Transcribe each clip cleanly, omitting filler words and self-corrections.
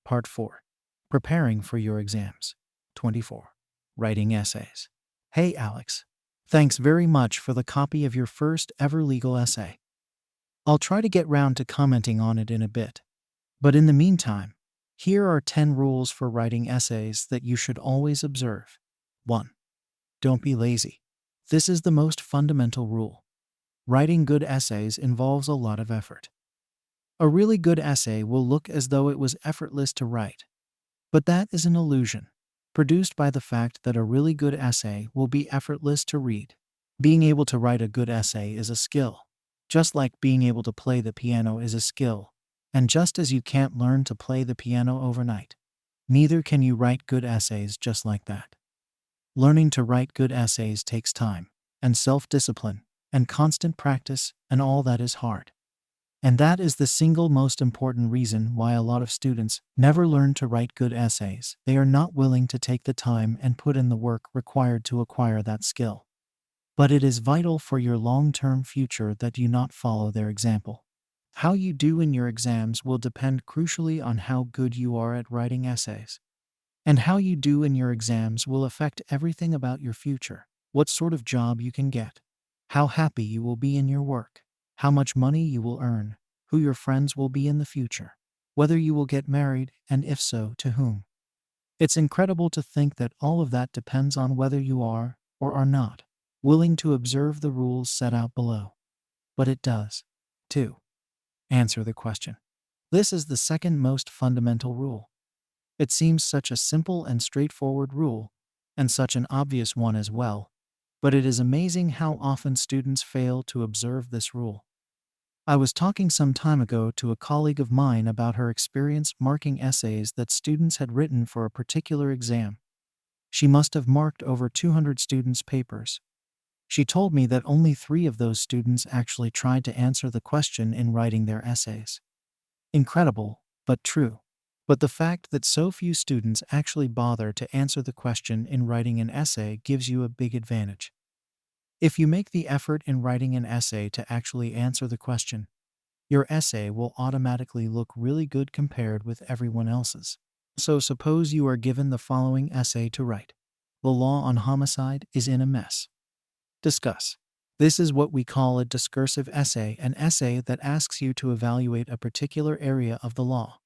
Part 4. Preparing for your exams. 24. Writing essays. Hey Alex. Thanks very much for the copy of your first ever legal essay. I'll try to get round to commenting on it in a bit. But in the meantime, here are 10 rules for writing essays that you should always observe. 1. Don't be lazy. This is the most fundamental rule. Writing good essays involves a lot of effort. A really good essay will look as though it was effortless to write. But that is an illusion, produced by the fact that a really good essay will be effortless to read. Being able to write a good essay is a skill, just like being able to play the piano is a skill. And just as you can't learn to play the piano overnight, neither can you write good essays just like that. Learning to write good essays takes time, and self-discipline, and constant practice, and all that is hard. And that is the single most important reason why a lot of students never learn to write good essays. They are not willing to take the time and put in the work required to acquire that skill. But it is vital for your long-term future that you not follow their example. How you do in your exams will depend crucially on how good you are at writing essays. And how you do in your exams will affect everything about your future: what sort of job you can get, how happy you will be in your work, how much money you will earn, who your friends will be in the future, whether you will get married, and if so, to whom. It's incredible to think that all of that depends on whether you are, or are not, willing to observe the rules set out below. But it does. 2. Answer the question. This is the second most fundamental rule. It seems such a simple and straightforward rule, and such an obvious one as well, but it is amazing how often students fail to observe this rule. I was talking some time ago to a colleague of mine about her experience marking essays that students had written for a particular exam. She must have marked over 200 students' papers. She told me that only 3 of those students actually tried to answer the question in writing their essays. Incredible, but true. But the fact that so few students actually bother to answer the question in writing an essay gives you a big advantage. If you make the effort in writing an essay to actually answer the question, your essay will automatically look really good compared with everyone else's. So suppose you are given the following essay to write. The law on homicide is in a mess. Discuss. This is what we call a discursive essay, an essay that asks you to evaluate a particular area of the law.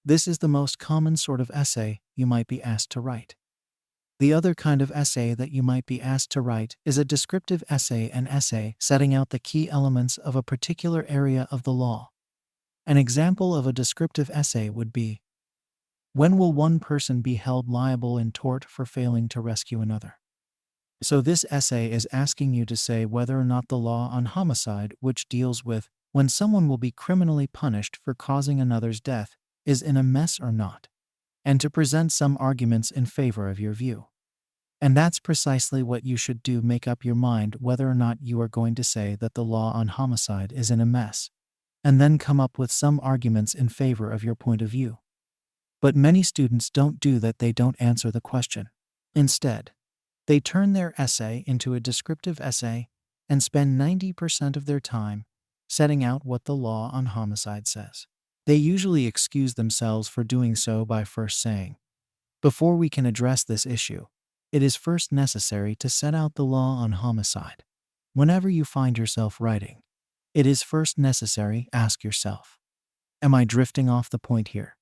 This is the most common sort of essay you might be asked to write. The other kind of essay that you might be asked to write is a descriptive essay, an essay setting out the key elements of a particular area of the law. An example of a descriptive essay would be, when will one person be held liable in tort for failing to rescue another? So this essay is asking you to say whether or not the law on homicide, which deals with when someone will be criminally punished for causing another's death, is in a mess or not, and to present some arguments in favor of your view. And that's precisely what you should do: make up your mind whether or not you are going to say that the law on homicide is in a mess, and then come up with some arguments in favor of your point of view. But many students don't do that. They don't answer the question. Instead, they turn their essay into a descriptive essay and spend 90% of their time setting out what the law on homicide says. They usually excuse themselves for doing so by first saying, before we can address this issue, it is first necessary to set out the law on homicide. Whenever you find yourself writing, it is first necessary, ask yourself, am I drifting off the point here?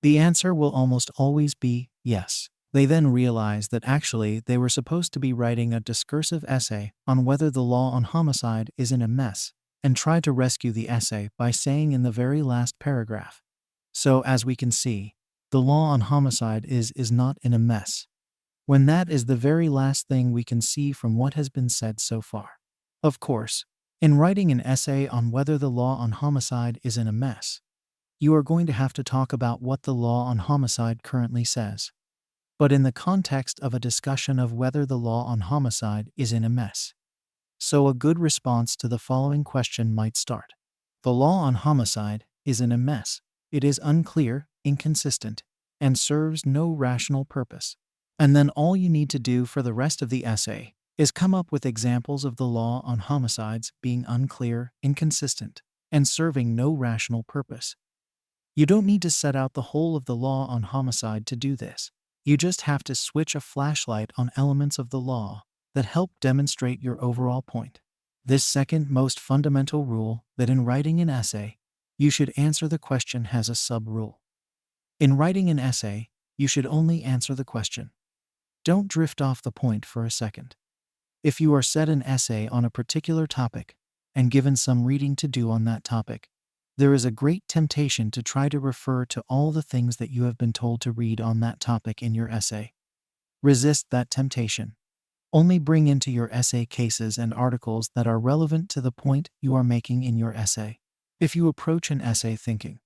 The answer will almost always be yes. They then realize that actually they were supposed to be writing a discursive essay on whether the law on homicide is in a mess, and try to rescue the essay by saying in the very last paragraph, so as we can see, the law on homicide is not in a mess, when that is the very last thing we can see from what has been said so far. Of course, in writing an essay on whether the law on homicide is in a mess, you are going to have to talk about what the law on homicide currently says, but in the context of a discussion of whether the law on homicide is in a mess. So a good response to the following question might start. The law on homicide is in a mess. It is unclear, inconsistent, and serves no rational purpose. And then all you need to do for the rest of the essay is come up with examples of the law on homicides being unclear, inconsistent, and serving no rational purpose. You don't need to set out the whole of the law on homicide to do this. You just have to switch a flashlight on elements of the law that help demonstrate your overall point. This second most fundamental rule, that in writing an essay, you should answer the question, has a sub-rule. In writing an essay, you should only answer the question. Don't drift off the point for a second. If you are set an essay on a particular topic and given some reading to do on that topic, there is a great temptation to try to refer to all the things that you have been told to read on that topic in your essay. Resist that temptation. Only bring into your essay cases and articles that are relevant to the point you are making in your essay. If you approach an essay thinking,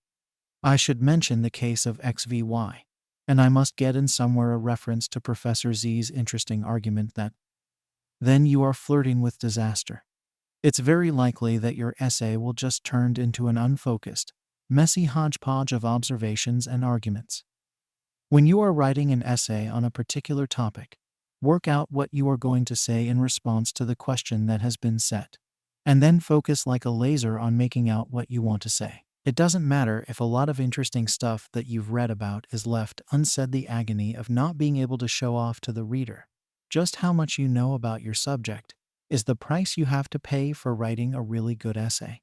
I should mention the case of X v Y, and I must get in somewhere a reference to Professor Z's interesting argument that, then you are flirting with disaster. It's very likely that your essay will just turn into an unfocused, messy hodgepodge of observations and arguments. When you are writing an essay on a particular topic, work out what you are going to say in response to the question that has been set, and then focus like a laser on making out what you want to say. It doesn't matter if a lot of interesting stuff that you've read about is left unsaid. The agony of not being able to show off to the reader just how much you know about your subject is the price you have to pay for writing a really good essay.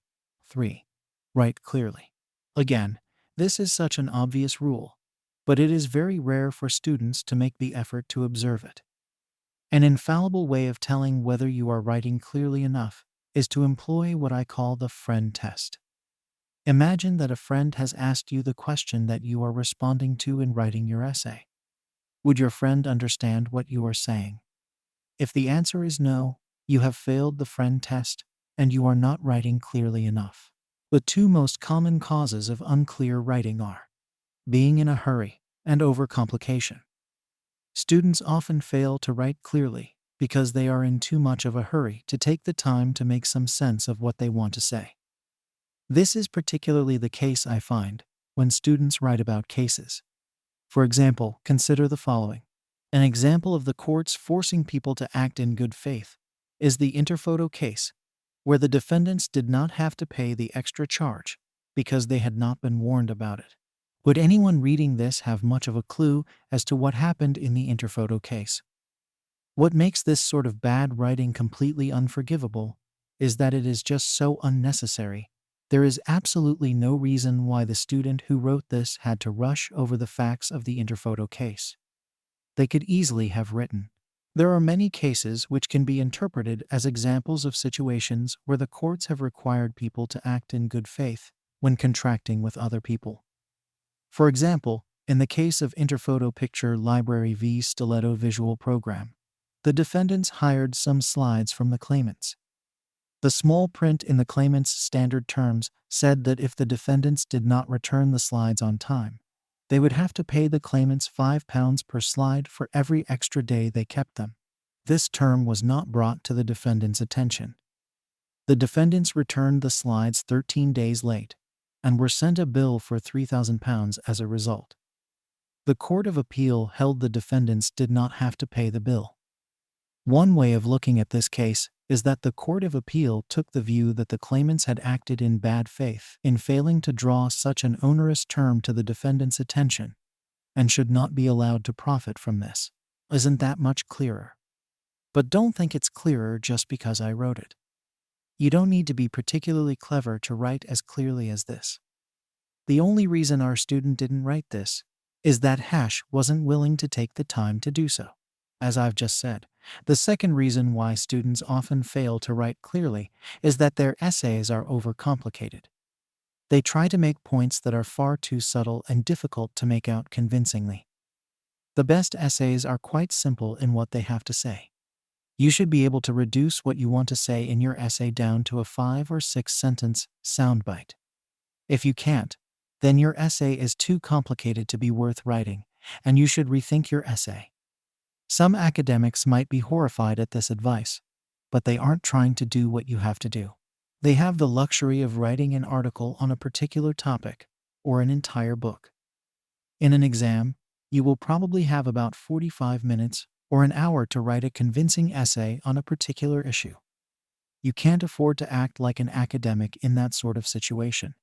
3. Write clearly. Again, this is such an obvious rule, but it is very rare for students to make the effort to observe it. An infallible way of telling whether you are writing clearly enough is to employ what I call the friend test. Imagine that a friend has asked you the question that you are responding to in writing your essay. Would your friend understand what you are saying? If the answer is no, you have failed the friend test and you are not writing clearly enough. The two most common causes of unclear writing are being in a hurry and overcomplication. Students often fail to write clearly because they are in too much of a hurry to take the time to make some sense of what they want to say. This is particularly the case, I find, when students write about cases. For example, consider the following. An example of the courts forcing people to act in good faith is the Interphoto case, where the defendants did not have to pay the extra charge because they had not been warned about it. Would anyone reading this have much of a clue as to what happened in the Interphoto case? What makes this sort of bad writing completely unforgivable is that it is just so unnecessary. There is absolutely no reason why the student who wrote this had to rush over the facts of the Interphoto case. They could easily have written, there are many cases which can be interpreted as examples of situations where the courts have required people to act in good faith when contracting with other people. For example, in the case of Interphoto Picture Library v. Stiletto Visual Program, the defendants hired some slides from the claimants. The small print in the claimant's standard terms said that if the defendants did not return the slides on time, they would have to pay the claimants £5 per slide for every extra day they kept them. This term was not brought to the defendants' attention. The defendants returned the slides 13 days late and were sent a bill for £3,000 as a result. The Court of Appeal held the defendants did not have to pay the bill. One way of looking at this case is that the Court of Appeal took the view that the claimants had acted in bad faith in failing to draw such an onerous term to the defendant's attention and should not be allowed to profit from this. Isn't that much clearer? But don't think it's clearer just because I wrote it. You don't need to be particularly clever to write as clearly as this. The only reason our student didn't write this is that Hash wasn't willing to take the time to do so. As I've just said, the second reason why students often fail to write clearly is that their essays are overcomplicated. They try to make points that are far too subtle and difficult to make out convincingly. The best essays are quite simple in what they have to say. You should be able to reduce what you want to say in your essay down to a 5 or 6 sentence soundbite. If you can't, then your essay is too complicated to be worth writing, and you should rethink your essay. Some academics might be horrified at this advice, but they aren't trying to do what you have to do. They have the luxury of writing an article on a particular topic or an entire book. In an exam, you will probably have about 45 minutes or an hour to write a convincing essay on a particular issue. You can't afford to act like an academic in that sort of situation.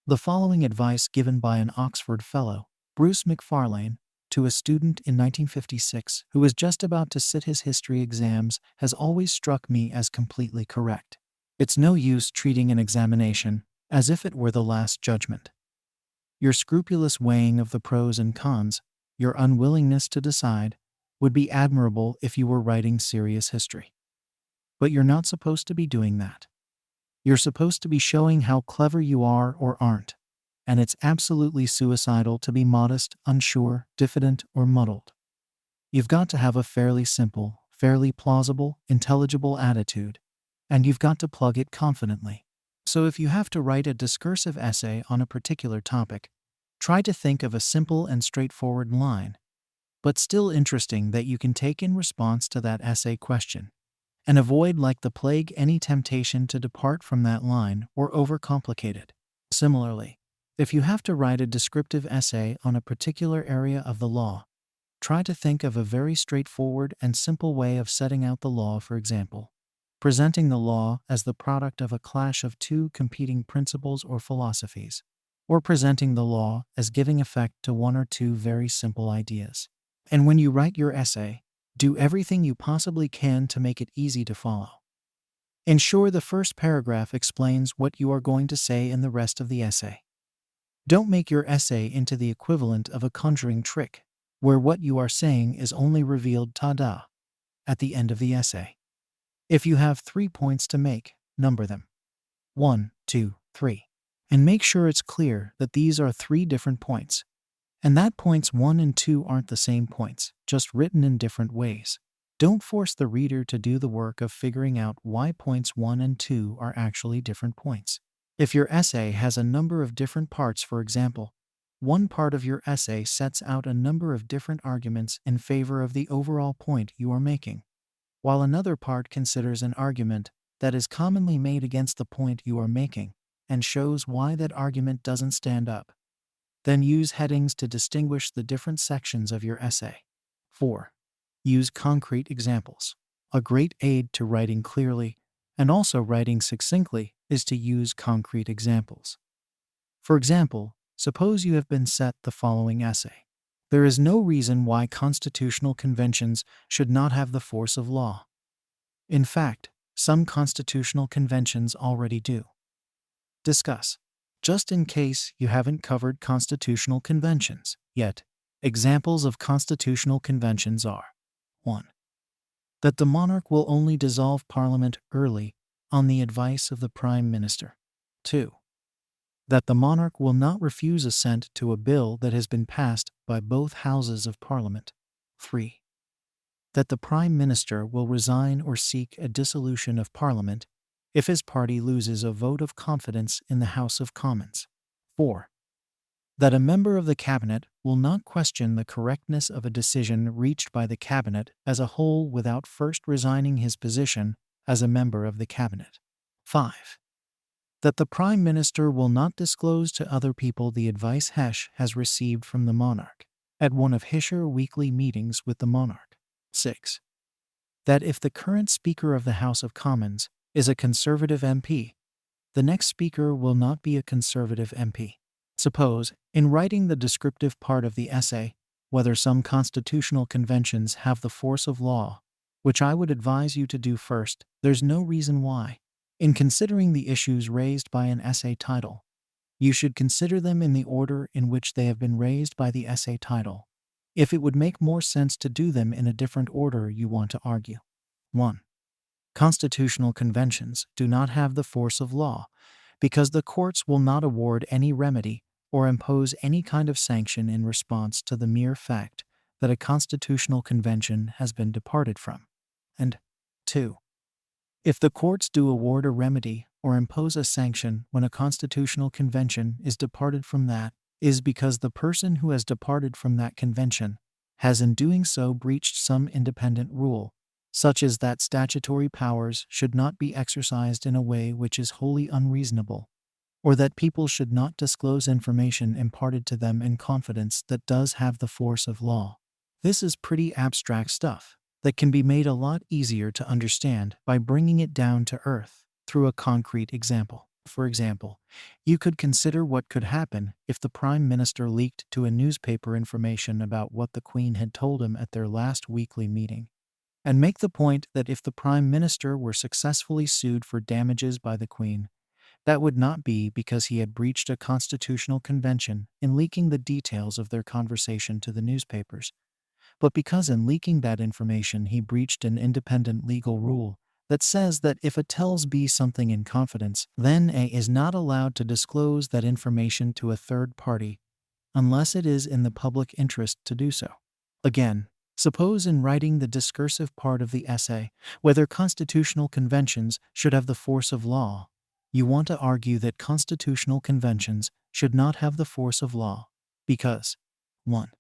The following advice given by an Oxford Fellow, Bruce McFarlane, to a student in 1956 who was just about to sit his history exams has always struck me as completely correct. It's no use treating an examination as if it were the last judgment. Your scrupulous weighing of the pros and cons, your unwillingness to decide, would be admirable if you were writing serious history. But you're not supposed to be doing that. You're supposed to be showing how clever you are or aren't, and it's absolutely suicidal to be modest, unsure, diffident, or muddled. You've got to have a fairly simple, fairly plausible, intelligible attitude, and you've got to plug it confidently. So if you have to write a discursive essay on a particular topic, try to think of a simple and straightforward line, but still interesting that you can take in response to that essay question, and avoid like the plague any temptation to depart from that line or overcomplicate it. Similarly, if you have to write a descriptive essay on a particular area of the law, try to think of a very straightforward and simple way of setting out the law, for example, presenting the law as the product of a clash of two competing principles or philosophies, or presenting the law as giving effect to one or two very simple ideas. And when you write your essay, do everything you possibly can to make it easy to follow. Ensure the first paragraph explains what you are going to say in the rest of the essay. Don't make your essay into the equivalent of a conjuring trick, where what you are saying is only revealed ta-da at the end of the essay. If you have 3 points to make, number them 1, 2, 3, and make sure it's clear that these are 3 different points, and that points 1 and 2 aren't the same points, just written in different ways. Don't force the reader to do the work of figuring out why points 1 and 2 are actually different points. If your essay has a number of different parts, for example, one part of your essay sets out a number of different arguments in favor of the overall point you are making, while another part considers an argument that is commonly made against the point you are making and shows why that argument doesn't stand up. Then use headings to distinguish the different sections of your essay. 4. Use concrete examples. A great aid to writing clearly and also writing succinctly is to use concrete examples. For example, suppose you have been set the following essay. There is no reason why constitutional conventions should not have the force of law. In fact, some constitutional conventions already do. Discuss. Just in case you haven't covered constitutional conventions yet, examples of constitutional conventions are 1. That the monarch will only dissolve Parliament early on the advice of the Prime Minister. 2. That the monarch will not refuse assent to a bill that has been passed by both Houses of Parliament. 3. That the Prime Minister will resign or seek a dissolution of Parliament if his party loses a vote of confidence in the House of Commons. 4. That a member of the Cabinet will not question the correctness of a decision reached by the Cabinet as a whole without first resigning his position as a member of the Cabinet. 5. That the Prime Minister will not disclose to other people the advice Hesh has received from the monarch at one of Hisher weekly meetings with the monarch. 6. That if the current Speaker of the House of Commons is a Conservative MP, the next Speaker will not be a Conservative MP. Suppose, in writing the descriptive part of the essay, whether some constitutional conventions have the force of law, which I would advise you to do first, there's no reason why, in considering the issues raised by an essay title, you should consider them in the order in which they have been raised by the essay title, if it would make more sense to do them in a different order you want to argue. 1. Constitutional conventions do not have the force of law because the courts will not award any remedy or impose any kind of sanction in response to the mere fact that a constitutional convention has been departed from. And 2. If the courts do award a remedy or impose a sanction when a constitutional convention is departed from that, is because the person who has departed from that convention has in doing so breached some independent rule, such as that statutory powers should not be exercised in a way which is wholly unreasonable, or that people should not disclose information imparted to them in confidence that does have the force of law. This is pretty abstract stuff that can be made a lot easier to understand by bringing it down to earth through a concrete example. For example, you could consider what could happen if the Prime Minister leaked to a newspaper information about what the Queen had told him at their last weekly meeting, and make the point that if the Prime Minister were successfully sued for damages by the Queen, that would not be because he had breached a constitutional convention in leaking the details of their conversation to the newspapers, but because in leaking that information he breached an independent legal rule that says that if A tells B something in confidence, then A is not allowed to disclose that information to a third party unless it is in the public interest to do so. Again, suppose in writing the discursive part of the essay, whether constitutional conventions should have the force of law, you want to argue that constitutional conventions should not have the force of law because 1.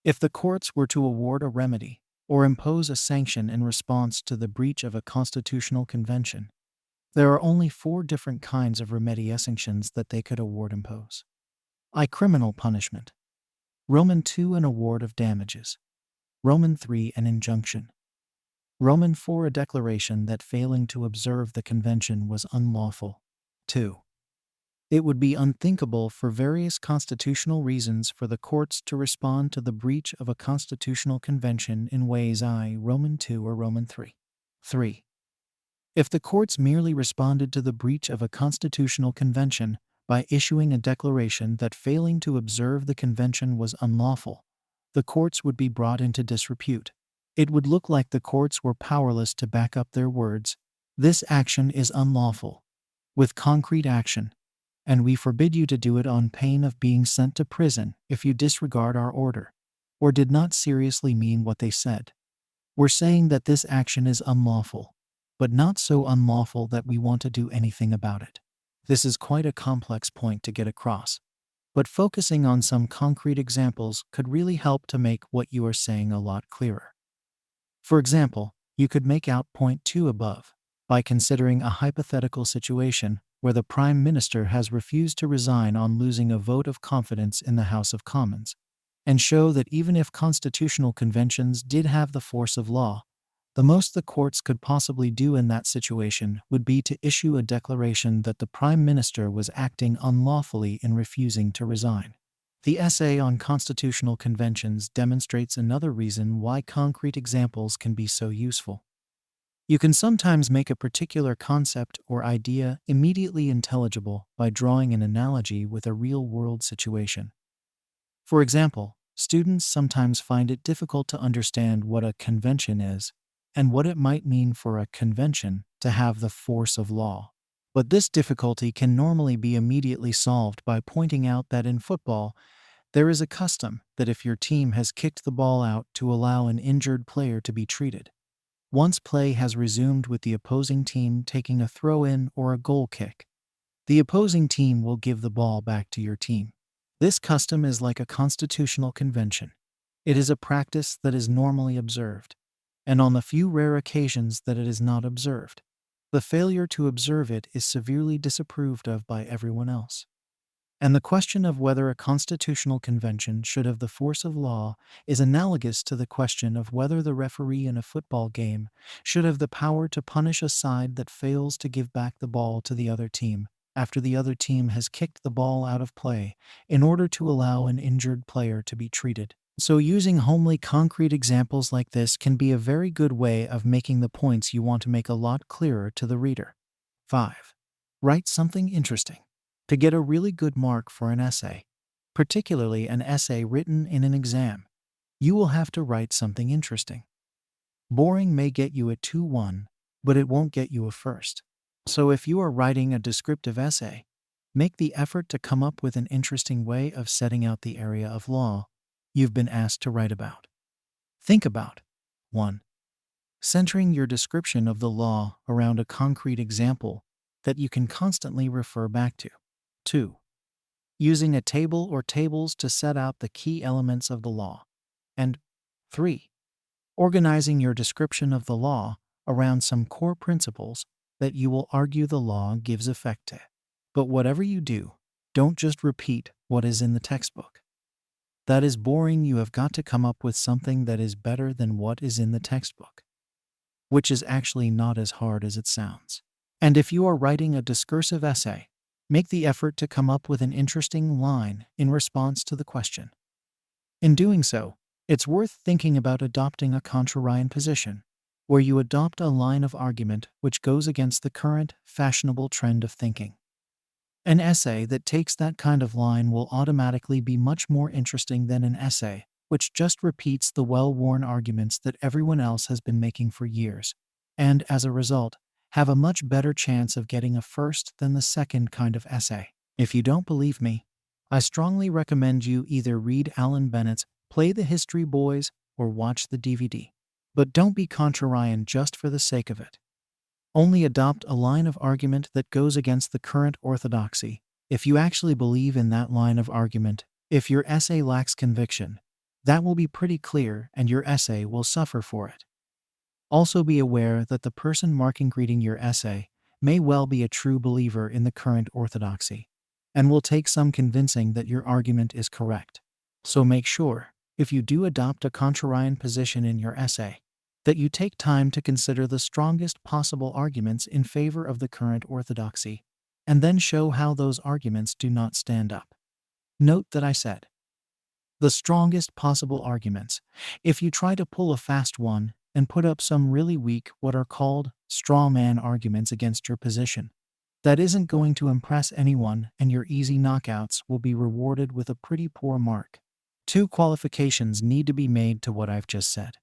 If the courts were to award a remedy or impose a sanction in response to the breach of a constitutional convention, there are only 4 different kinds of remedial sanctions that they could impose. I. Criminal punishment. Roman 2. An award of damages. Roman 3. An injunction. Roman 4. A declaration that failing to observe the convention was unlawful. 2. It would be unthinkable for various constitutional reasons for the courts to respond to the breach of a constitutional convention in ways I. Roman 2 or Roman 3. 3. If the courts merely responded to the breach of a constitutional convention by issuing a declaration that failing to observe the convention was unlawful, the courts would be brought into disrepute. It would look like the courts were powerless to back up their words. This action is unlawful, with concrete action, and we forbid you to do it on pain of being sent to prison if you disregard our order, or did not seriously mean what they said. We're saying that this action is unlawful, but not so unlawful that we want to do anything about it. This is quite a complex point to get across, but focusing on some concrete examples could really help to make what you are saying a lot clearer. For example, you could make out point 2 above by considering a hypothetical situation where the Prime Minister has refused to resign on losing a vote of confidence in the House of Commons, and show that even if constitutional conventions did have the force of law, the most the courts could possibly do in that situation would be to issue a declaration that the Prime Minister was acting unlawfully in refusing to resign. The essay on constitutional conventions demonstrates another reason why concrete examples can be so useful. You can sometimes make a particular concept or idea immediately intelligible by drawing an analogy with a real-world situation. For example, students sometimes find it difficult to understand what a convention is and what it might mean for a convention to have the force of law. But this difficulty can normally be immediately solved by pointing out that in football, there is a custom that if your team has kicked the ball out to allow an injured player to be treated, once play has resumed with the opposing team taking a throw-in or a goal kick, the opposing team will give the ball back to your team. This custom is like a constitutional convention. It is a practice that is normally observed, and on the few rare occasions that it is not observed, the failure to observe it is severely disapproved of by everyone else. And the question of whether a constitutional convention should have the force of law is analogous to the question of whether the referee in a football game should have the power to punish a side that fails to give back the ball to the other team after the other team has kicked the ball out of play in order to allow an injured player to be treated. So using homely concrete examples like this can be a very good way of making the points you want to make a lot clearer to the reader. 5. Write something interesting. To get a really good mark for an essay, particularly an essay written in an exam, you will have to write something interesting. Boring may get you a 2-1, but it won't get you a first. So if you are writing a descriptive essay, make the effort to come up with an interesting way of setting out the area of law you've been asked to write about. Think about 1. Centering your description of the law around a concrete example that you can constantly refer back to. 2. Using a table or tables to set out the key elements of the law. And 3. Organizing your description of the law around some core principles that you will argue the law gives effect to. But whatever you do, don't just repeat what is in the textbook. That is boring. You have got to come up with something that is better than what is in the textbook, which is actually not as hard as it sounds. And if you are writing a discursive essay, make the effort to come up with an interesting line in response to the question. In doing so, it's worth thinking about adopting a contrarian position, where you adopt a line of argument which goes against the current, fashionable trend of thinking. An essay that takes that kind of line will automatically be much more interesting than an essay which just repeats the well-worn arguments that everyone else has been making for years, and as a result, have a much better chance of getting a first than the second kind of essay. If you don't believe me, I strongly recommend you either read Alan Bennett's Play the History Boys or watch the DVD. But don't be contrarian just for the sake of it. Only adopt a line of argument that goes against the current orthodoxy if you actually believe in that line of argument. If your essay lacks conviction, that will be pretty clear and your essay will suffer for it. Also be aware that the person reading your essay may well be a true believer in the current orthodoxy and will take some convincing that your argument is correct. So make sure, if you do adopt a contrarian position in your essay, that you take time to consider the strongest possible arguments in favor of the current orthodoxy, and then show how those arguments do not stand up. Note that I said the strongest possible arguments. If you try to pull a fast one and put up some really weak, what are called straw man arguments against your position, that isn't going to impress anyone, and your easy knockouts will be rewarded with a pretty poor mark. 2 qualifications need to be made to what I've just said.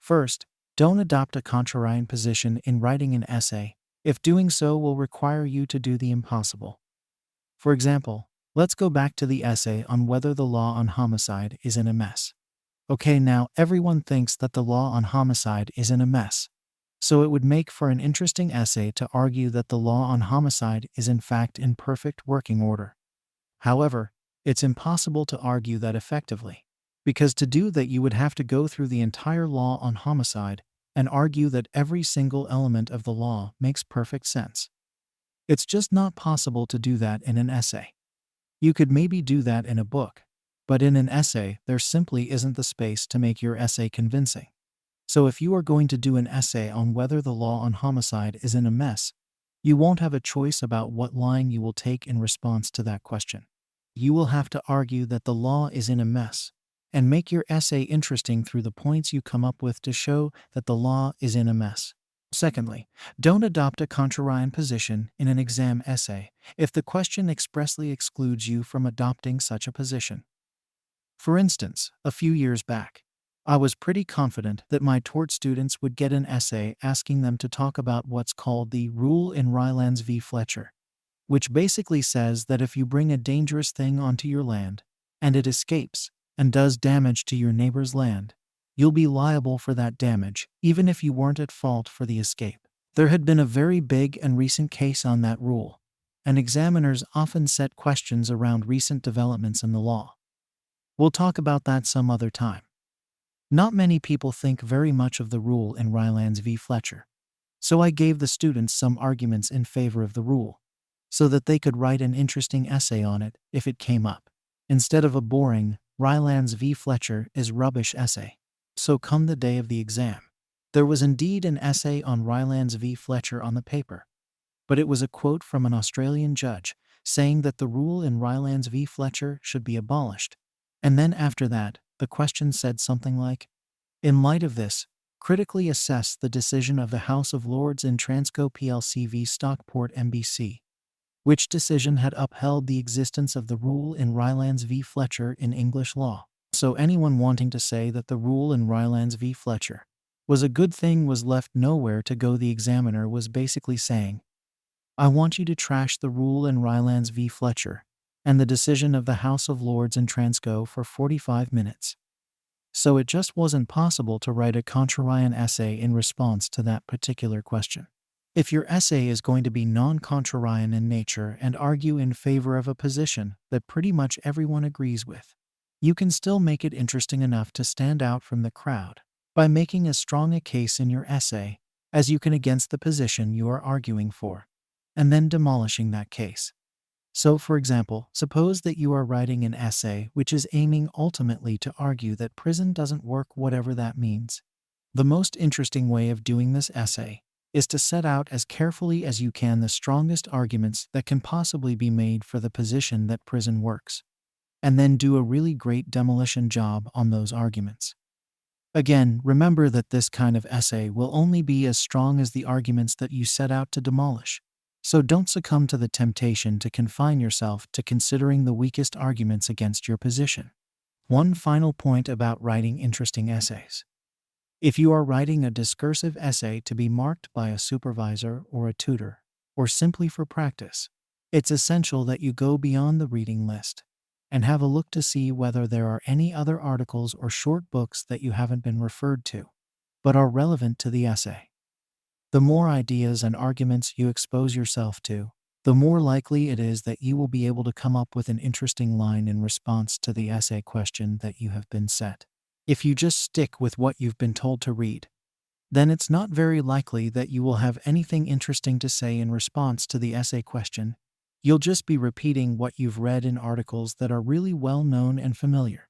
First, don't adopt a contrarian position in writing an essay if doing so will require you to do the impossible. For example, let's go back to the essay on whether the law on homicide is in a mess. Okay, now everyone thinks that the law on homicide is in a mess, so it would make for an interesting essay to argue that the law on homicide is in fact in perfect working order. However, it's impossible to argue that effectively, because to do that you would have to go through the entire law on homicide and argue that every single element of the law makes perfect sense. It's just not possible to do that in an essay. You could maybe do that in a book, but in an essay there simply isn't the space to make your essay convincing. So if you are going to do an essay on whether the law on homicide is in a mess, you won't have a choice about what line you will take in response to that question. You will have to argue that the law is in a mess, and make your essay interesting through the points you come up with to show that the law is in a mess. Secondly, don't adopt a contrarian position in an exam essay if the question expressly excludes you from adopting such a position. For instance, a few years back, I was pretty confident that my tort students would get an essay asking them to talk about what's called the rule in Rylands v. Fletcher, which basically says that if you bring a dangerous thing onto your land and it escapes and does damage to your neighbor's land, you'll be liable for that damage, even if you weren't at fault for the escape. There had been a very big and recent case on that rule, and examiners often set questions around recent developments in the law. We'll talk about that some other time. Not many people think very much of the rule in Rylands v. Fletcher, so I gave the students some arguments in favor of the rule, so that they could write an interesting essay on it if it came up, instead of a boring Rylands v. Fletcher is rubbish essay. So come the day of the exam, there was indeed an essay on Rylands v. Fletcher on the paper, but it was a quote from an Australian judge saying that the rule in Rylands v. Fletcher should be abolished. And then after that, the question said something like, in light of this, critically assess the decision of the House of Lords in Transco plc v. Stockport MBC, which decision had upheld the existence of the rule in Rylands v. Fletcher in English law. So anyone wanting to say that the rule in Rylands v. Fletcher was a good thing was left nowhere to go. The examiner was basically saying, I want you to trash the rule in Rylands v. Fletcher and the decision of the House of Lords in Transco for 45 minutes. So it just wasn't possible to write a contrarian essay in response to that particular question. If your essay is going to be non-contrarian in nature and argue in favor of a position that pretty much everyone agrees with, you can still make it interesting enough to stand out from the crowd by making as strong a case in your essay as you can against the position you are arguing for, and then demolishing that case. So, for example, suppose that you are writing an essay which is aiming ultimately to argue that prison doesn't work, whatever that means. The most interesting way of doing this essay is to set out as carefully as you can the strongest arguments that can possibly be made for the position that prison works, and then do a really great demolition job on those arguments. Again, remember that this kind of essay will only be as strong as the arguments that you set out to demolish. So don't succumb to the temptation to confine yourself to considering the weakest arguments against your position. One final point about writing interesting essays. If you are writing a discursive essay to be marked by a supervisor or a tutor, or simply for practice, it's essential that you go beyond the reading list and have a look to see whether there are any other articles or short books that you haven't been referred to, but are relevant to the essay. The more ideas and arguments you expose yourself to, the more likely it is that you will be able to come up with an interesting line in response to the essay question that you have been set. If you just stick with what you've been told to read, then it's not very likely that you will have anything interesting to say in response to the essay question. You'll just be repeating what you've read in articles that are really well known and familiar.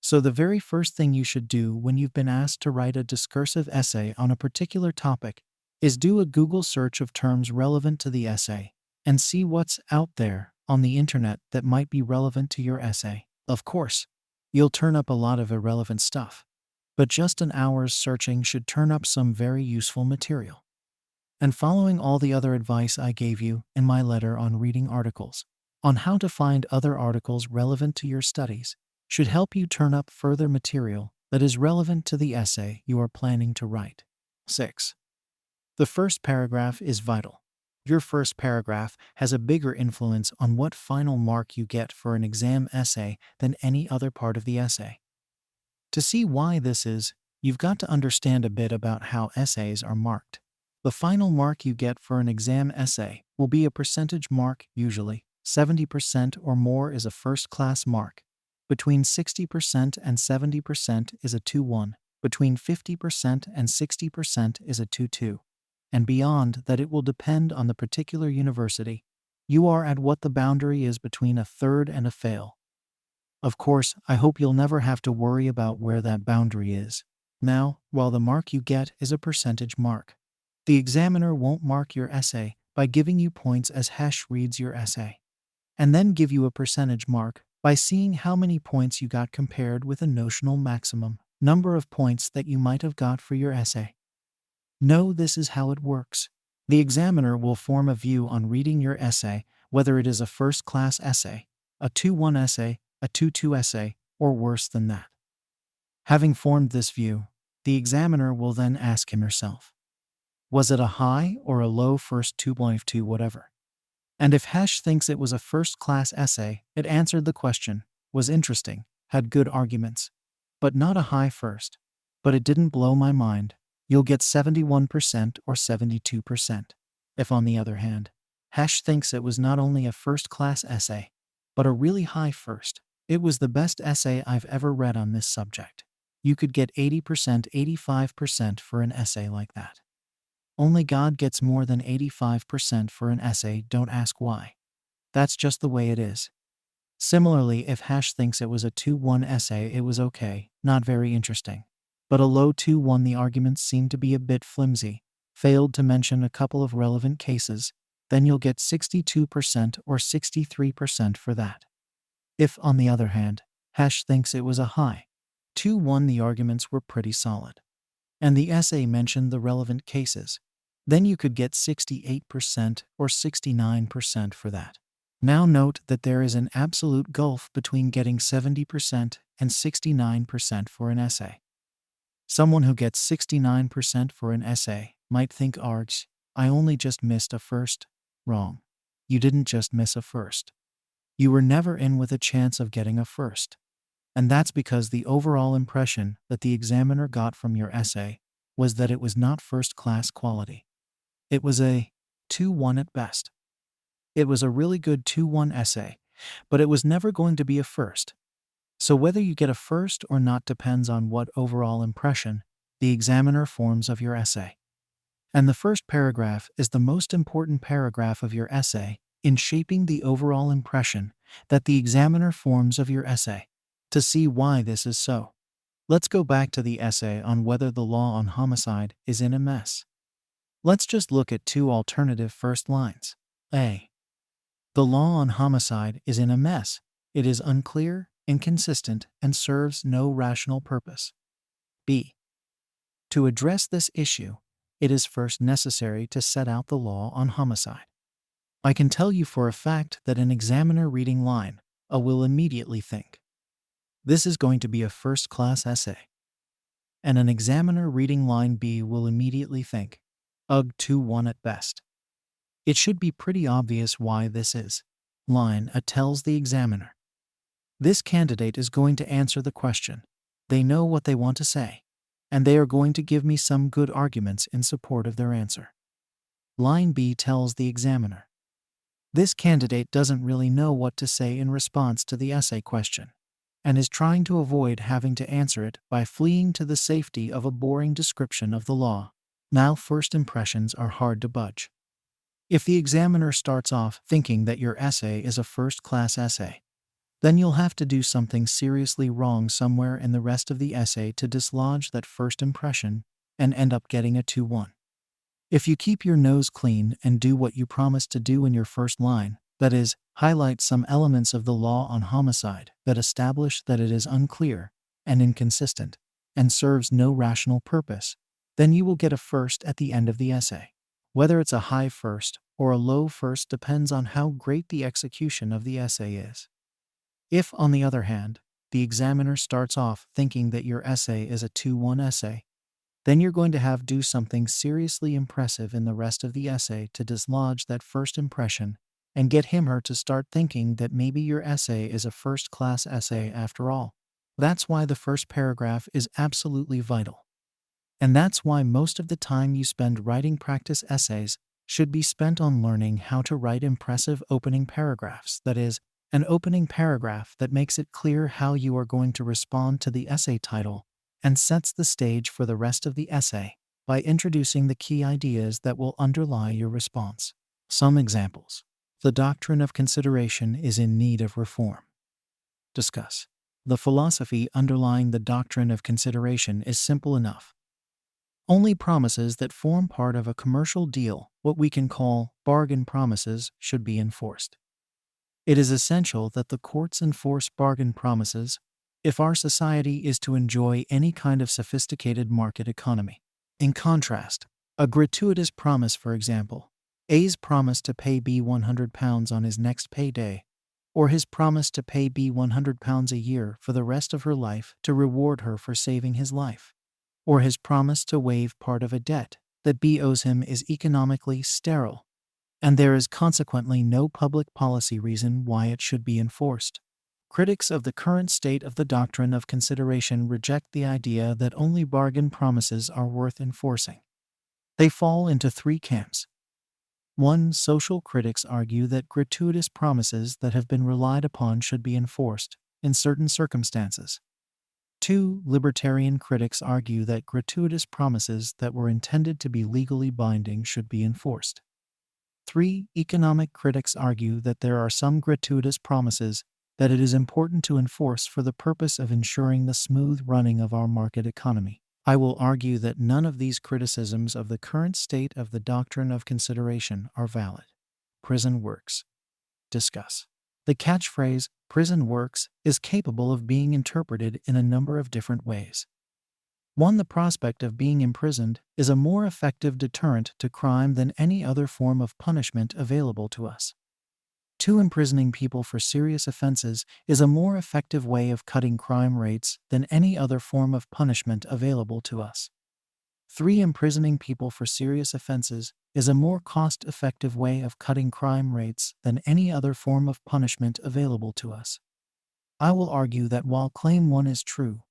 So the very first thing you should do when you've been asked to write a discursive essay on a particular topic is do a Google search of terms relevant to the essay and see what's out there on the internet that might be relevant to your essay. Of course, you'll turn up a lot of irrelevant stuff, but just an hour's searching should turn up some very useful material. And following all the other advice I gave you in my letter on reading articles, on how to find other articles relevant to your studies, should help you turn up further material that is relevant to the essay you are planning to write. 6. The first paragraph is vital. Your first paragraph has a bigger influence on what final mark you get for an exam essay than any other part of the essay. To see why this is, you've got to understand a bit about how essays are marked. The final mark you get for an exam essay will be a percentage mark, usually 70% or more is a first-class mark. Between 60% and 70% is a 2-1. Between 50% and 60% is a 2-2. And beyond that, it will depend on the particular university you are at what the boundary is between a third and a fail. Of course, I hope you'll never have to worry about where that boundary is. Now, while the mark you get is a percentage mark, the examiner won't mark your essay by giving you points as Hesh reads your essay, and then give you a percentage mark by seeing how many points you got compared with a notional maximum number of points that you might have got for your essay. No, this is how it works. The examiner will form a view on reading your essay, whether it is a first-class essay, a 2-1 essay, a 2-2 essay, or worse than that. Having formed this view, the examiner will then ask him herself, was it a high or a low first 2.2 whatever? And if Hesh thinks it was a first-class essay, it answered the question, was interesting, had good arguments, but not a high first, but it didn't blow my mind, you'll get 71% or 72%. If, on the other hand, Hesh thinks it was not only a first-class essay, but a really high first, it was the best essay I've ever read on this subject, you could get 80%, 85% for an essay like that. Only God gets more than 85% for an essay, don't ask why. That's just the way it is. Similarly, if Hesh thinks it was a 2-1 essay, it was okay, not very interesting. But a low 2-1, the arguments seem to be a bit flimsy, failed to mention a couple of relevant cases, then you'll get 62% or 63% for that. If, on the other hand, Hesh thinks it was a high 2-1, the arguments were pretty solid, and the essay mentioned the relevant cases, then you could get 68% or 69% for that. Now note that there is an absolute gulf between getting 70% and 69% for an essay. Someone who gets 69% for an essay might think, Args, I only just missed a first. Wrong. You didn't just miss a first. You were never in with a chance of getting a first. And that's because the overall impression that the examiner got from your essay was that it was not first-class quality. It was a 2-1 at best. It was a really good 2-1 essay, but it was never going to be a first. So whether you get a first or not depends on what overall impression the examiner forms of your essay. And the first paragraph is the most important paragraph of your essay in shaping the overall impression that the examiner forms of your essay. To see why this is so, let's go back to the essay on whether the law on homicide is in a mess. Let's just look at two alternative first lines. A. The law on homicide is in a mess. It is unclear, inconsistent, and serves no rational purpose. B. To address this issue, it is first necessary to set out the law on homicide. I can tell you for a fact that an examiner reading line A will immediately think, this is going to be a first-class essay. And an examiner reading line B will immediately think, ugh, 2-1 at best. It should be pretty obvious why this is. Line A tells the examiner, this candidate is going to answer the question. They know what they want to say, and they are going to give me some good arguments in support of their answer. Line B tells the examiner, this candidate doesn't really know what to say in response to the essay question, and is trying to avoid having to answer it by fleeing to the safety of a boring description of the law. Now, first impressions are hard to budge. If the examiner starts off thinking that your essay is a first-class essay, then you'll have to do something seriously wrong somewhere in the rest of the essay to dislodge that first impression and end up getting a 2-1. If you keep your nose clean and do what you promised to do in your first line, that is, highlight some elements of the law on homicide that establish that it is unclear and inconsistent and serves no rational purpose, then you will get a first at the end of the essay. Whether it's a high first or a low first depends on how great the execution of the essay is. If, on the other hand, the examiner starts off thinking that your essay is a 2-1 essay, then you're going to have to do something seriously impressive in the rest of the essay to dislodge that first impression and get him or her to start thinking that maybe your essay is a first-class essay after all. That's why the first paragraph is absolutely vital. And that's why most of the time you spend writing practice essays should be spent on learning how to write impressive opening paragraphs, that is, an opening paragraph that makes it clear how you are going to respond to the essay title and sets the stage for the rest of the essay by introducing the key ideas that will underlie your response. Some examples. The doctrine of consideration is in need of reform. Discuss. The philosophy underlying the doctrine of consideration is simple enough. Only promises that form part of a commercial deal, what we can call bargain promises, should be enforced. It is essential that the courts enforce bargain promises if our society is to enjoy any kind of sophisticated market economy. In contrast, a gratuitous promise, for example, A's promise to pay B £100 on his next payday, or his promise to pay B £100 a year for the rest of her life to reward her for saving his life, or his promise to waive part of a debt that B owes him is economically sterile, and there is consequently no public policy reason why it should be enforced. Critics of the current state of the doctrine of consideration reject the idea that only bargain promises are worth enforcing. They fall into three camps. 1. Social critics argue that gratuitous promises that have been relied upon should be enforced in certain circumstances. 2. Libertarian critics argue that gratuitous promises that were intended to be legally binding should be enforced. 3. Economic critics argue that there are some gratuitous promises that it is important to enforce for the purpose of ensuring the smooth running of our market economy. I will argue that none of these criticisms of the current state of the doctrine of consideration are valid. Prison works. Discuss. The catchphrase, prison works, is capable of being interpreted in a number of different ways. 1. The prospect of being imprisoned is a more effective deterrent to crime than any other form of punishment available to us. 2. Imprisoning people for serious offenses is a more effective way of cutting crime rates than any other form of punishment available to us. 3. Imprisoning people for serious offenses is a more cost-effective way of cutting crime rates than any other form of punishment available to us. I will argue that while claim 1 is true,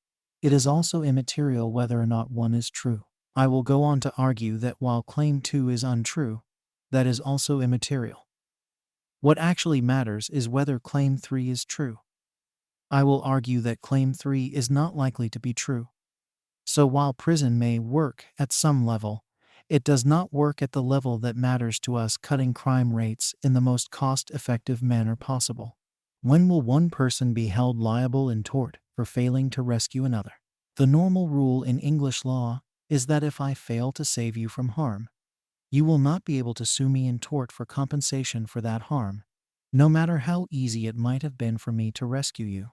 it is also immaterial whether or not 1 is true. I will go on to argue that while claim 2 is untrue, that is also immaterial. What actually matters is whether claim 3 is true. I will argue that claim 3 is not likely to be true. So while prison may work at some level, it does not work at the level that matters to us cutting crime rates in the most cost-effective manner possible. When will one person be held liable in tort for failing to rescue another? The normal rule in English law is that if I fail to save you from harm, You will not be able to sue me in tort for compensation for that harm, no matter how easy it might have been for me to rescue you.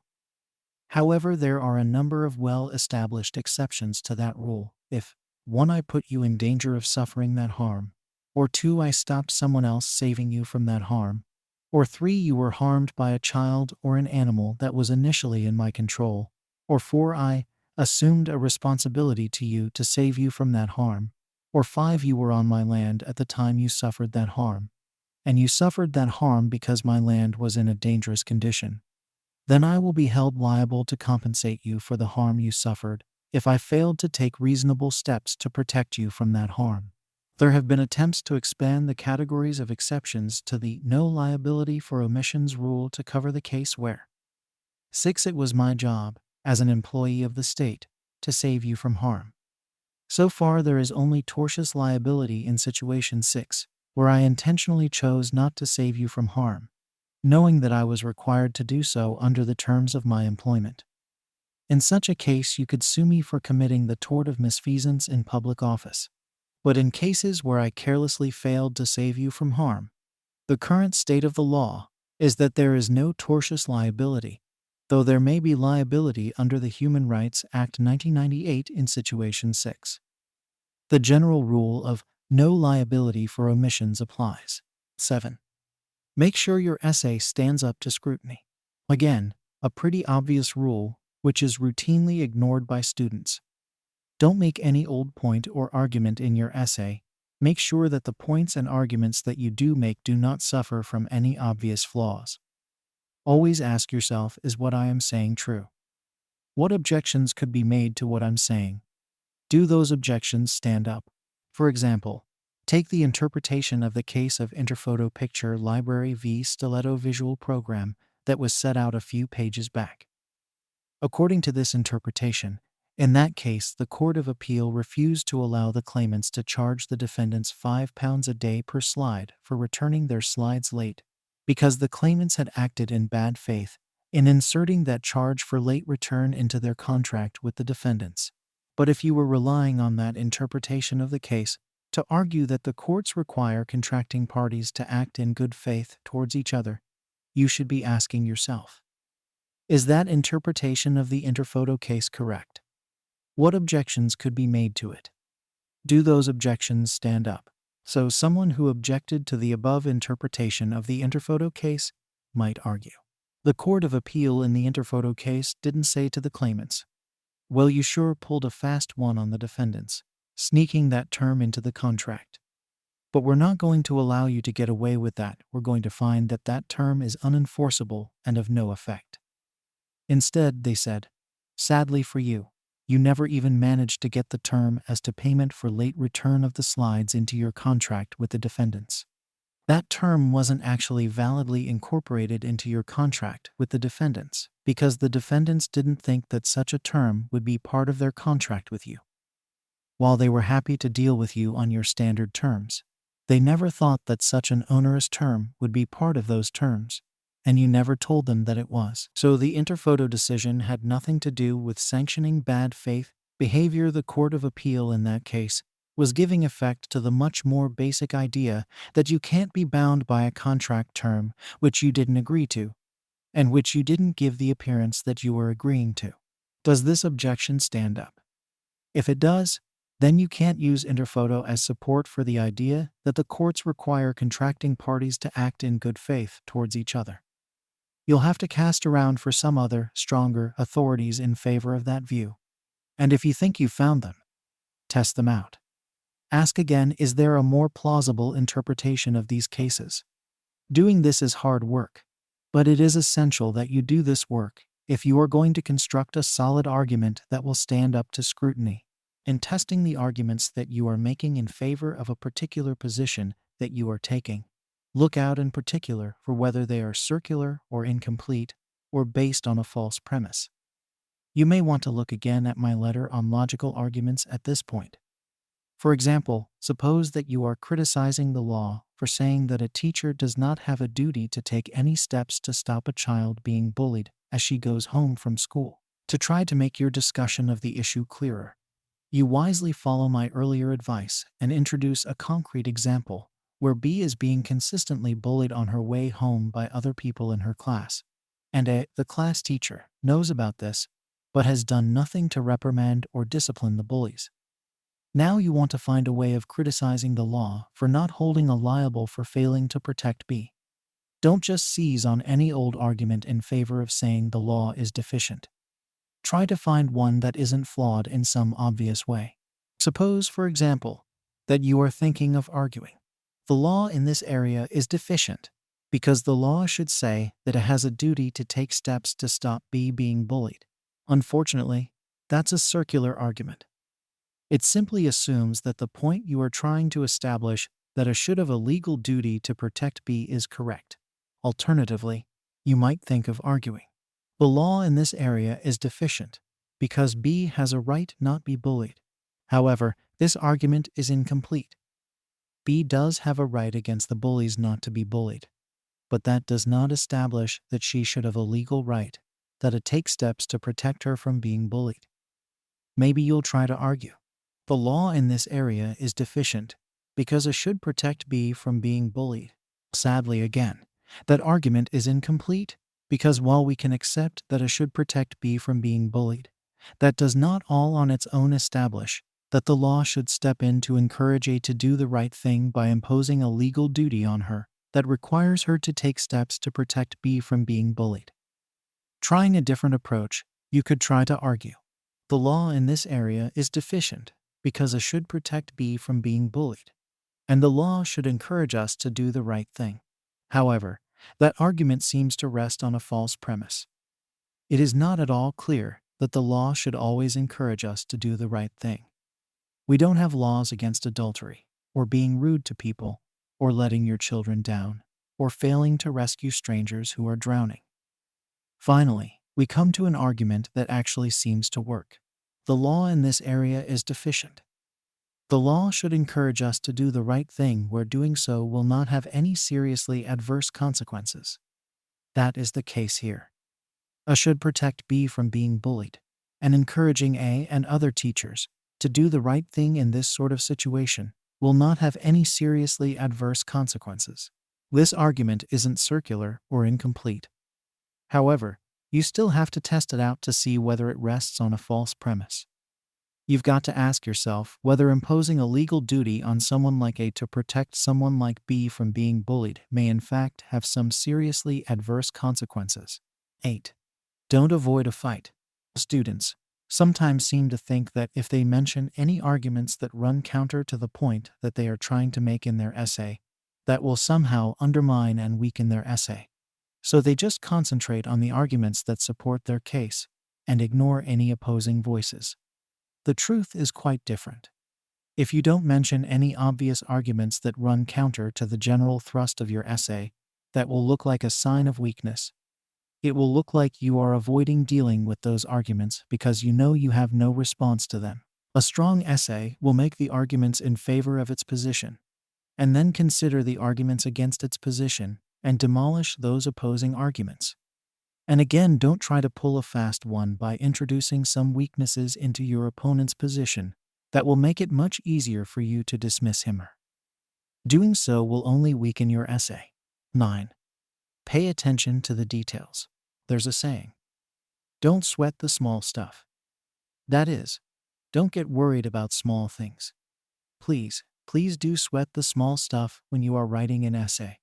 However, there are a number of well-established exceptions to that rule. If 1. I put you in danger of suffering that harm, or 2. I stopped someone else saving you from that harm, or 3. You were harmed by a child or an animal that was initially in my control, or 4. I assumed a responsibility to you to save you from that harm, or 5. You were on my land at the time you suffered that harm, and you suffered that harm because my land was in a dangerous condition. Then I will be held liable to compensate you for the harm you suffered if I failed to take reasonable steps to protect you from that harm. There have been attempts to expand the categories of exceptions to the no liability for omissions rule to cover the case where 6. It was my job, as an employee of the state, to save you from harm. So far, there is only tortious liability in situation 6, where I intentionally chose not to save you from harm, knowing that I was required to do so under the terms of my employment. In such a case, you could sue me for committing the tort of misfeasance in public office. But in cases where I carelessly failed to save you from harm, the current state of the law is that there is no tortious liability, though there may be liability under the Human Rights Act 1998 in situation 6. The general rule of no liability for omissions applies. 7. Make sure your essay stands up to scrutiny. Again, a pretty obvious rule, which is routinely ignored by students. Don't make any old point or argument in your essay. Make sure that the points and arguments that you do make do not suffer from any obvious flaws. Always ask yourself, is what I am saying true? What objections could be made to what I'm saying? Do those objections stand up? For example, take the interpretation of the case of Interphoto Picture Library v. Stiletto Visual Program that was set out a few pages back. According to this interpretation, in that case, the Court of Appeal refused to allow the claimants to charge the defendants £5 a day per slide for returning their slides late, because the claimants had acted in bad faith in inserting that charge for late return into their contract with the defendants. But if you were relying on that interpretation of the case to argue that the courts require contracting parties to act in good faith towards each other, you should be asking yourself, is that interpretation of the Interphoto case correct? What objections could be made to it? Do those objections stand up? So someone who objected to the above interpretation of the Interphoto case might argue, the Court of Appeal in the Interphoto case didn't say to the claimants, well, you sure pulled a fast one on the defendants, sneaking that term into the contract. But we're not going to allow you to get away with that. We're going to find that that term is unenforceable and of no effect. Instead, they said, sadly for you, you never even managed to get the term as to payment for late return of the slides into your contract with the defendants. That term wasn't actually validly incorporated into your contract with the defendants because the defendants didn't think that such a term would be part of their contract with you. While they were happy to deal with you on your standard terms, they never thought that such an onerous term would be part of those terms, and you never told them that it was. So the Interphoto decision had nothing to do with sanctioning bad faith behavior. The Court of Appeal in that case was giving effect to the much more basic idea that you can't be bound by a contract term which you didn't agree to, and which you didn't give the appearance that you were agreeing to. Does this objection stand up? If it does, then you can't use Interphoto as support for the idea that the courts require contracting parties to act in good faith towards each other. You'll have to cast around for some other, stronger authorities in favor of that view. And if you think you've found them, test them out. Ask again, is there a more plausible interpretation of these cases? Doing this is hard work, but it is essential that you do this work if you are going to construct a solid argument that will stand up to scrutiny. In testing the arguments that you are making in favor of a particular position that you are taking, look out in particular for whether they are circular or incomplete or based on a false premise. You may want to look again at my letter on logical arguments at this point. For example, suppose that you are criticizing the law for saying that a teacher does not have a duty to take any steps to stop a child being bullied as she goes home from school. To try to make your discussion of the issue clearer, You wisely follow my earlier advice and introduce a concrete example where B is being consistently bullied on her way home by other people in her class. And A, the class teacher, knows about this, but has done nothing to reprimand or discipline the bullies. Now you want to find a way of criticizing the law for not holding a liable for failing to protect B. Don't just seize on any old argument in favor of saying the law is deficient. Try to find one that isn't flawed in some obvious way. Suppose, for example, that you are thinking of arguing. The law in this area is deficient because the law should say that it has a duty to take steps to stop B being bullied. Unfortunately, that's a circular argument. It simply assumes that the point you are trying to establish, that A should have a legal duty to protect B, is correct. Alternatively, you might think of arguing. The law in this area is deficient because B has a right not be bullied. However, this argument is incomplete. B does have a right against the bullies not to be bullied, but that does not establish that she should have a legal right that it takes steps to protect her from being bullied. Maybe you'll try to argue. The law in this area is deficient because it should protect B from being bullied. Sadly, again, that argument is incomplete because while we can accept that it should protect B from being bullied, that does not all on its own establish that the law should step in to encourage A to do the right thing by imposing a legal duty on her that requires her to take steps to protect B from being bullied. Trying a different approach, you could try to argue. The law in this area is deficient because it should protect B from being bullied, and the law should encourage us to do the right thing. However, that argument seems to rest on a false premise. It is not at all clear that the law should always encourage us to do the right thing. We don't have laws against adultery, or being rude to people, or letting your children down, or failing to rescue strangers who are drowning. Finally, we come to an argument that actually seems to work. The law in this area is deficient. The law should encourage us to do the right thing where doing so will not have any seriously adverse consequences. That is the case here. A should protect B from being bullied, and encouraging A and other teachers to do the right thing in this sort of situation will not have any seriously adverse consequences. This argument isn't circular or incomplete. However, you still have to test it out to see whether it rests on a false premise. You've got to ask yourself whether imposing a legal duty on someone like A to protect someone like B from being bullied may in fact have some seriously adverse consequences. 8. Don't avoid a fight. Students sometimes seem to think that if they mention any arguments that run counter to the point that they are trying to make in their essay, that will somehow undermine and weaken their essay. So they just concentrate on the arguments that support their case and ignore any opposing voices. The truth is quite different. If you don't mention any obvious arguments that run counter to the general thrust of your essay, that will look like a sign of weakness. It will look like you are avoiding dealing with those arguments because you know you have no response to them. A strong essay will make the arguments in favor of its position, and then consider the arguments against its position and demolish those opposing arguments. And again, don't try to pull a fast one by introducing some weaknesses into your opponent's position that will make it much easier for you to dismiss him or her. Doing so will only weaken your essay. 9. Pay attention to the details. There's a saying, don't sweat the small stuff. That is, don't get worried about small things. Please do sweat the small stuff when you are writing an essay.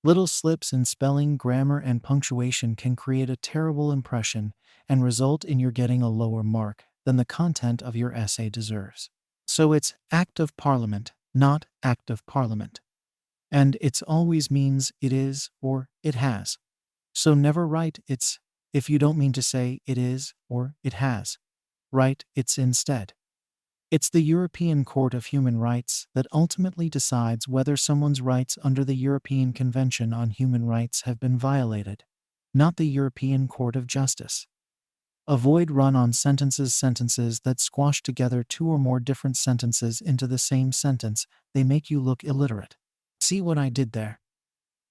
Little slips in spelling, grammar, and punctuation can create a terrible impression and result in your getting a lower mark than the content of your essay deserves. So it's Act of Parliament, not Act of Parliament. And it's always means it is or it has. So never write it's if you don't mean to say it is or it has. Write it's instead. It's the European Court of Human Rights that ultimately decides whether someone's rights under the European Convention on Human Rights have been violated, not the European Court of Justice. Avoid run-on sentences that squash together two or more different sentences into the same sentence. They make you look illiterate. See what I did there?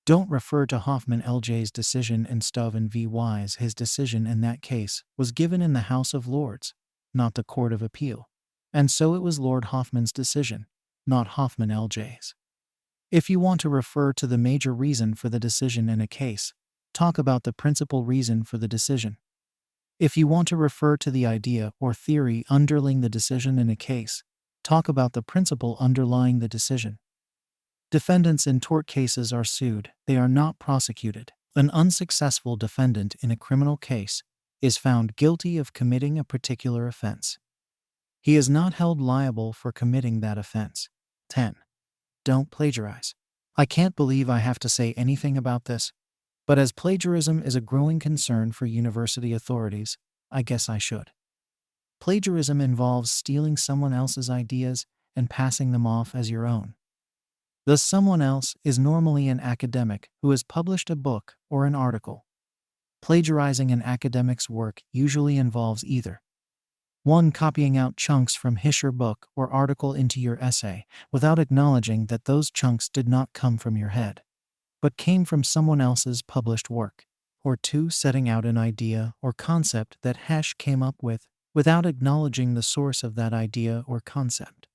Don't refer to Hoffman LJ's decision in Stoven v. Wise. His decision in that case was given in the House of Lords, not the Court of Appeal. And so it was Lord Hoffman's decision, not Hoffman LJ's. If you want to refer to the major reason for the decision in a case, talk about the principal reason for the decision. If you want to refer to the idea or theory underlying the decision in a case, talk about the principle underlying the decision. Defendants in tort cases are sued, they are not prosecuted. An unsuccessful defendant in a criminal case is found guilty of committing a particular offense. He is not held liable for committing that offense. 10. Don't plagiarize. I can't believe I have to say anything about this, but as plagiarism is a growing concern for university authorities, I guess I should. Plagiarism involves stealing someone else's ideas and passing them off as your own. The someone else is normally an academic who has published a book or an article. Plagiarizing an academic's work usually involves either 1. Copying out chunks from his or book or article into your essay without acknowledging that those chunks did not come from your head, but came from someone else's published work. Or 2. Setting out an idea or concept that Hesh came up with without acknowledging the source of that idea or concept.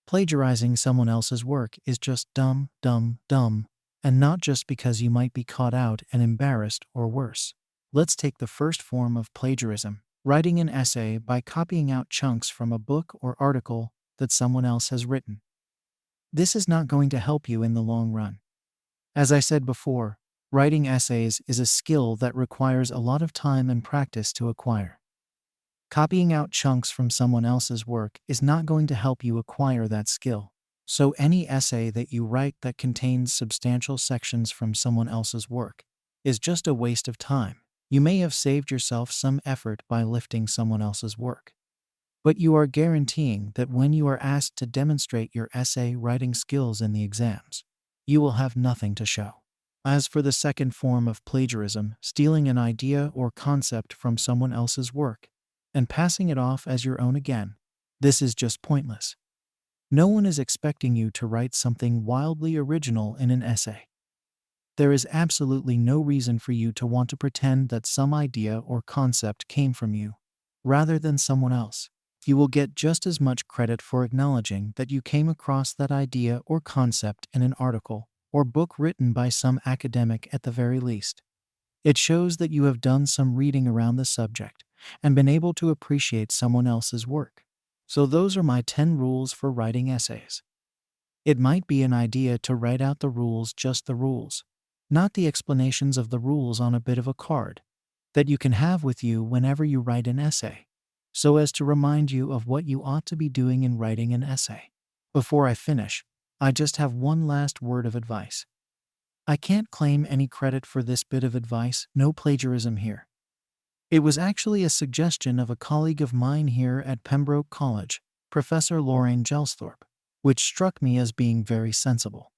Plagiarizing someone else's work is just dumb, and not just because you might be caught out and embarrassed or worse. Let's take the first form of plagiarism, writing an essay by copying out chunks from a book or article that someone else has written. This is not going to help you in the long run. As I said before, writing essays is a skill that requires a lot of time and practice to acquire. Copying out chunks from someone else's work is not going to help you acquire that skill. So any essay that you write that contains substantial sections from someone else's work is just a waste of time. You may have saved yourself some effort by lifting someone else's work, but you are guaranteeing that when you are asked to demonstrate your essay writing skills in the exams, you will have nothing to show. As for the second form of plagiarism, stealing an idea or concept from someone else's work and passing it off as your own again, this is just pointless. No one is expecting you to write something wildly original in an essay. There is absolutely no reason for you to want to pretend that some idea or concept came from you, rather than someone else. You will get just as much credit for acknowledging that you came across that idea or concept in an article or book written by some academic at the very least. It shows that you have done some reading around the subject and been able to appreciate someone else's work. So those are my 10 rules for writing essays. It might be an idea to write out the rules, just the rules, not the explanations of the rules on a bit of a card that you can have with you whenever you write an essay, so as to remind you of what you ought to be doing in writing an essay. Before I finish, I just have one last word of advice. I can't claim any credit for this bit of advice, no plagiarism here. It was actually a suggestion of a colleague of mine here at Pembroke College, Professor Lorraine Gelsthorpe, which struck me as being very sensible.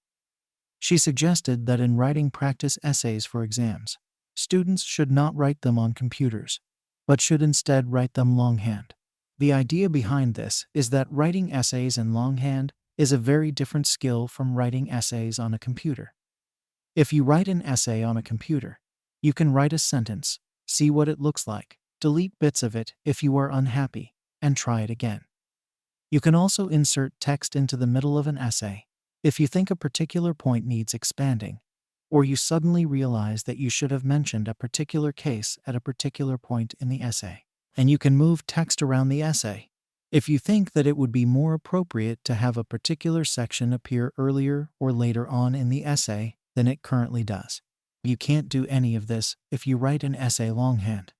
She suggested that in writing practice essays for exams, students should not write them on computers, but should instead write them longhand. The idea behind this is that writing essays in longhand is a very different skill from writing essays on a computer. If you write an essay on a computer, you can write a sentence, see what it looks like, delete bits of it if you are unhappy, and try it again. You can also insert text into the middle of an essay if you think a particular point needs expanding, or you suddenly realize that you should have mentioned a particular case at a particular point in the essay. And you can move text around the essay if you think that it would be more appropriate to have a particular section appear earlier or later on in the essay than it currently does. You can't do any of this if you write an essay longhand.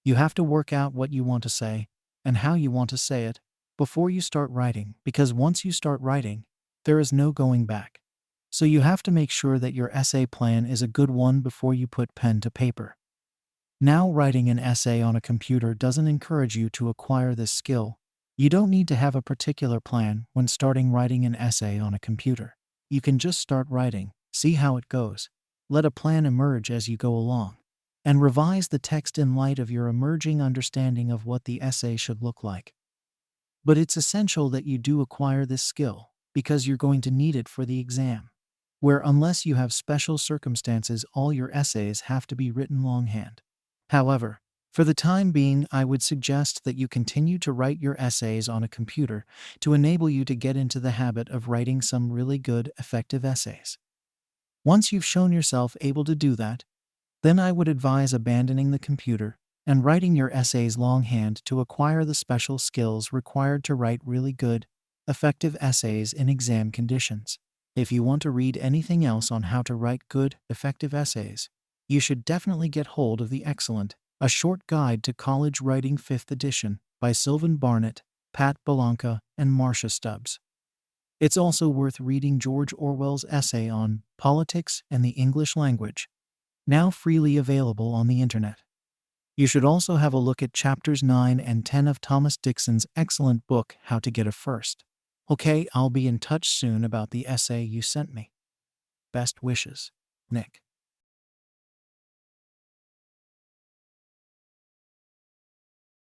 You have to work out what you want to say and how you want to say it before you start writing, because once you start writing, there is no going back. So you have to make sure that your essay plan is a good one before you put pen to paper. Now, writing an essay on a computer doesn't encourage you to acquire this skill. You don't need to have a particular plan when starting writing an essay on a computer. You can just start writing, see how it goes, let a plan emerge as you go along, and revise the text in light of your emerging understanding of what the essay should look like. But it's essential that you do acquire this skill, because you're going to need it for the exam, where unless you have special circumstances, all your essays have to be written longhand. However, For the time being, I would suggest that you continue to write your essays on a computer to enable you to get into the habit of writing some really good, effective essays. Once you've shown yourself able to do that, then I would advise abandoning the computer and writing your essays longhand to acquire the special skills required to write really good, effective essays in exam conditions. If you want to read anything else on how to write good, effective essays, you should definitely get hold of the excellent A Short Guide to College Writing 5th edition by Sylvan Barnett, Pat Belanca, and Marcia Stubbs. It's also worth reading George Orwell's essay on politics and the English language, now freely available on the internet. You should also have a look at chapters 9 and 10 of Thomas Dixon's excellent book, How to Get a First. Okay, I'll be in touch soon about the essay you sent me. Best wishes, Nick.